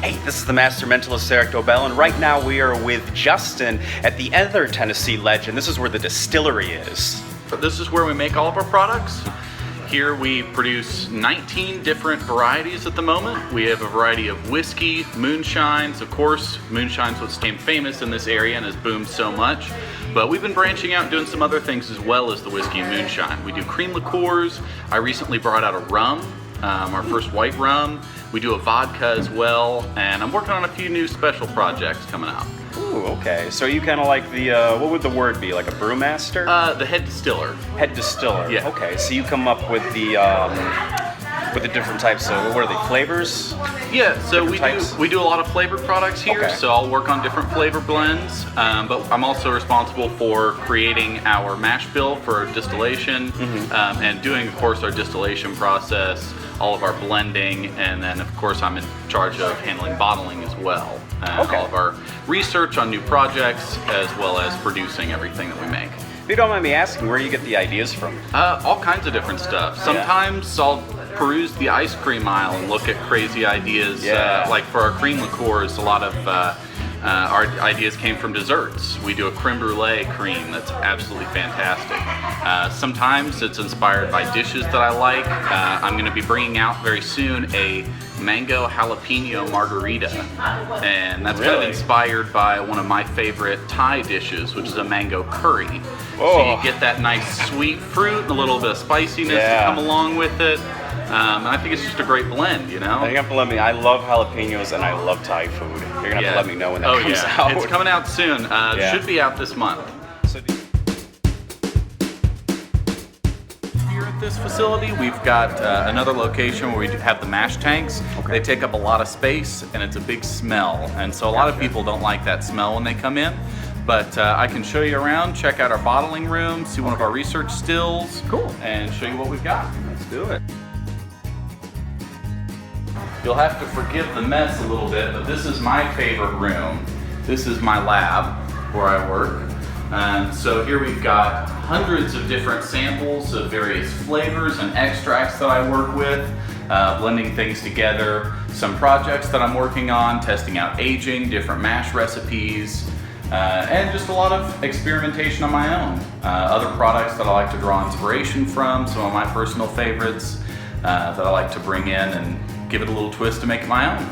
Hey, this is the Master Mentalist Erik Dobell, and right now we are with Justin at the other Tennessee Ledge, and this is where the Distillery is. This is where we make all of our products. Here we produce 19 different varieties at the moment. We have a variety of whiskey, moonshines. Of course, moonshine's what became famous in this area and has boomed so much. But we've been branching out and doing some other things as well as the whiskey and moonshine. We do cream liqueurs. I recently brought out a rum, our first white rum. We do a vodka as well, and I'm working on a few new special projects coming out. Ooh, okay. So you kind of like the, what would the word be, like a brewmaster? The head distiller. Head distiller. Yeah. Okay, so you come up with the different types of, what are they, flavors? Yeah, so we do a lot of flavored products here, Okay. so I'll work on different flavor blends, but I'm also responsible for creating our mash bill for distillation, and doing, of course, our distillation process, all of our blending, and then, of course, I'm in charge of handling bottling as well. Okay. All of our research on new projects, as well as producing everything that we make. If you don't mind me asking, where you get the ideas from? All kinds of different stuff. Sometimes I'll peruse the ice cream aisle and look at crazy ideas. Yeah. Like for our cream liqueurs, a lot of our ideas came from desserts. We do a creme brulee cream that's absolutely fantastic. Sometimes it's inspired by dishes that I like. I'm going to be bringing out very soon a mango jalapeno margarita, and that's kind of inspired by one of my favorite Thai dishes, which is a mango curry. So you get that nice sweet fruit and a little bit of spiciness to come along with it. And I think it's just a great blend, you know? You have to let me, I love jalapenos and I love Thai food. You're gonna have to let me know when that comes out. It's coming out soon. It should be out this month. So Here at this facility, we've got another location where we have the mash tanks. They take up a lot of space and it's a big smell. And so a lot of people don't like that smell when they come in. But I can show you around, check out our bottling room, see one of our research stills, and show you what we've got. let's do it. You'll have to forgive the mess a little bit, but this is my favorite room. This is my lab where I work. So here we've got hundreds of different samples of various flavors and extracts that I work with, blending things together, some projects that I'm working on, testing out aging, different mash recipes, and just a lot of experimentation on my own. Other products that I like to draw inspiration from, some of my personal favorites that I like to bring in and give it a little twist to make it my own.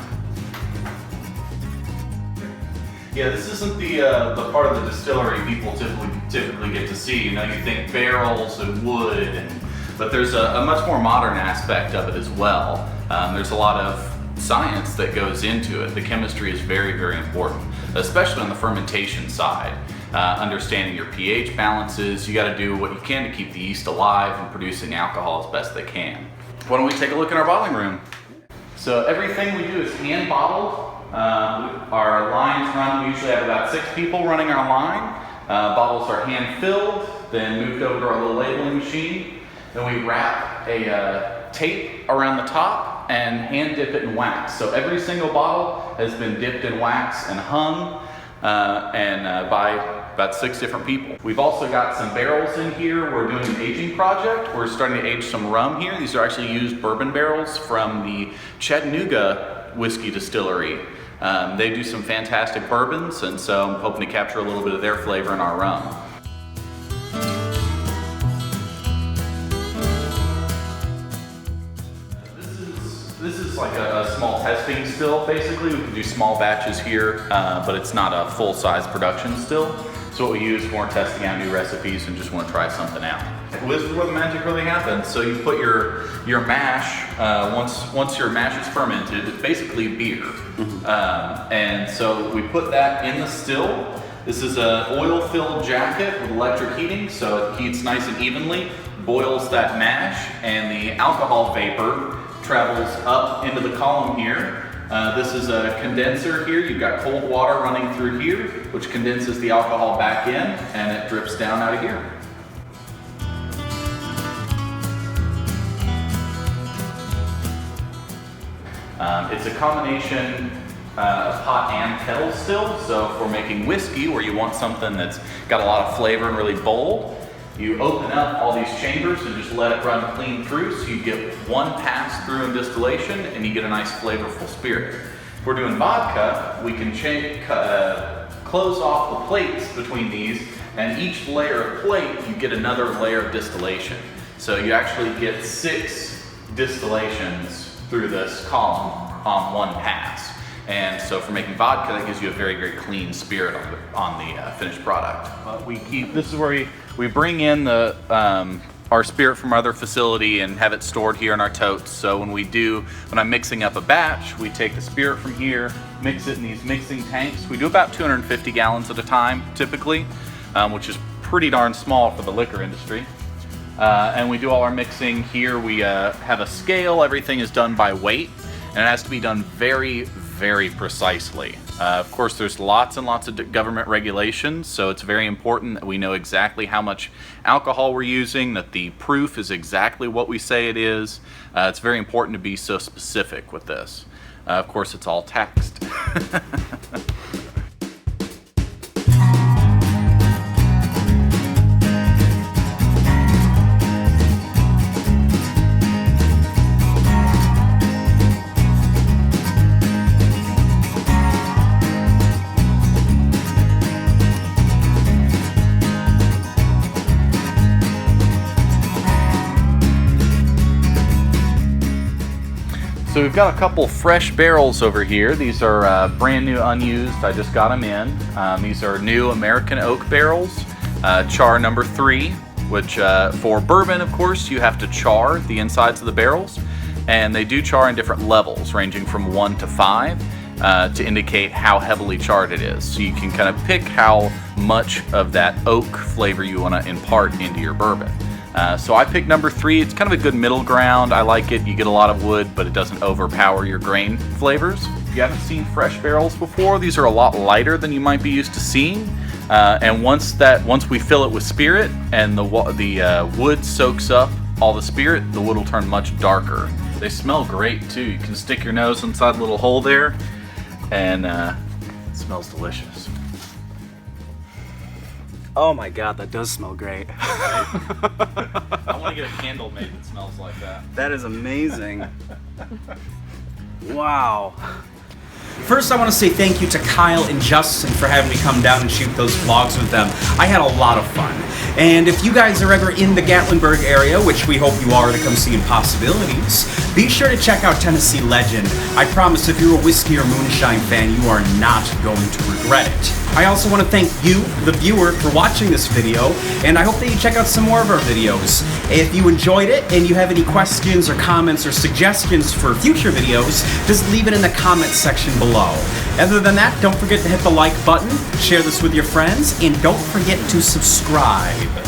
Yeah, this isn't the part of the distillery people typically get to see. You know, you think barrels and wood, but there's a much more modern aspect of it as well. There's a lot of science that goes into it. The chemistry is very, very important, especially on the fermentation side. Understanding your pH balances, you got to do what you can to keep the yeast alive and producing alcohol as best they can. Why don't we take a look in our bottling room? So everything we do is hand bottled. Our lines run, we usually have about 6 people running our line. Bottles are hand filled, then moved over to our little labeling machine. Then we wrap a tape around the top and hand dip it in wax. So every single bottle has been dipped in wax and hung by about 6 different people. We've also got some barrels in here. We're doing an aging project. We're starting to age some rum here. These are actually used bourbon barrels from the Chattanooga whiskey distillery. They do some fantastic bourbons, and so I'm hoping to capture a little bit of their flavor in our rum. This is like a small testing still, basically. We can do small batches here, but it's not a full-size production still. So what we use when we're testing out new recipes and just want to try something out. This is where the magic really happens. So you put your mash, once your mash is fermented, it's basically beer. And so we put that in the still. This is an oil-filled jacket with electric heating, so it heats nice and evenly, boils that mash, and the alcohol vapor travels up into the column here. This is a condenser here. You've got cold water running through here, which condenses the alcohol back in, and it drips down out of here. It's a combination of hot and kettle still. So if we're making whiskey, where you want something that's got a lot of flavor and really bold, you open up all these chambers and just let it run clean through, so you get one pass through in distillation and you get a nice flavorful spirit. we're doing vodka, we can close off the plates between these, and each layer of plate, you get another layer of distillation. So you actually get 6 distillations through this column on one pass. And so for making vodka, that gives you a very, very clean spirit on the finished product. This is where we bring in the our spirit from our other facility and have it stored here in our totes. So when I'm mixing up a batch, we take the spirit from here, mix it in these mixing tanks. We do about 250 gallons at a time, typically, which is pretty darn small for the liquor industry. And we do all our mixing here. We have a scale. Everything is done by weight, and it has to be done very, very precisely. Of course, there's lots and lots of government regulations, so it's very important that we know exactly how much alcohol we're using, that the proof is exactly what we say it is. It's very important to be so specific with this. Of course, it's all taxed. So we've got a couple fresh barrels over here. These are brand new, unused. I just got them in. These are new American oak barrels, char number 3, which for bourbon, of course, you have to char the insides of the barrels. And they do char in different levels, ranging from 1 to 5, to indicate how heavily charred it is. So you can kind of pick how much of that oak flavor you want to impart into your bourbon. So I picked number 3. It's kind of a good middle ground. I like it. You get a lot of wood, but it doesn't overpower your grain flavors. If you haven't seen fresh barrels before, these are a lot lighter than you might be used to seeing. And once we fill it with spirit and the wood soaks up all the spirit, the wood will turn much darker. They smell great too. You can stick your nose inside a little hole there, and it smells delicious. Oh my God, that does smell great. I want to get a candle made that smells like that. That is amazing. Wow. First, I want to say thank you to Kyle and Justin for having me come down and shoot those vlogs with them. I had a lot of fun. And if you guys are ever in the Gatlinburg area, which we hope you are to come see Impossibilities, be sure to check out Tennessee Legend. I promise if you're a whiskey or moonshine fan, you are not going to regret it. I also want to thank you, the viewer, for watching this video, and I hope that you check out some more of our videos. If you enjoyed it and you have any questions or comments or suggestions for future videos, just leave it in the comments section below. Other than that, don't forget to hit the like button, share this with your friends, and don't forget to subscribe.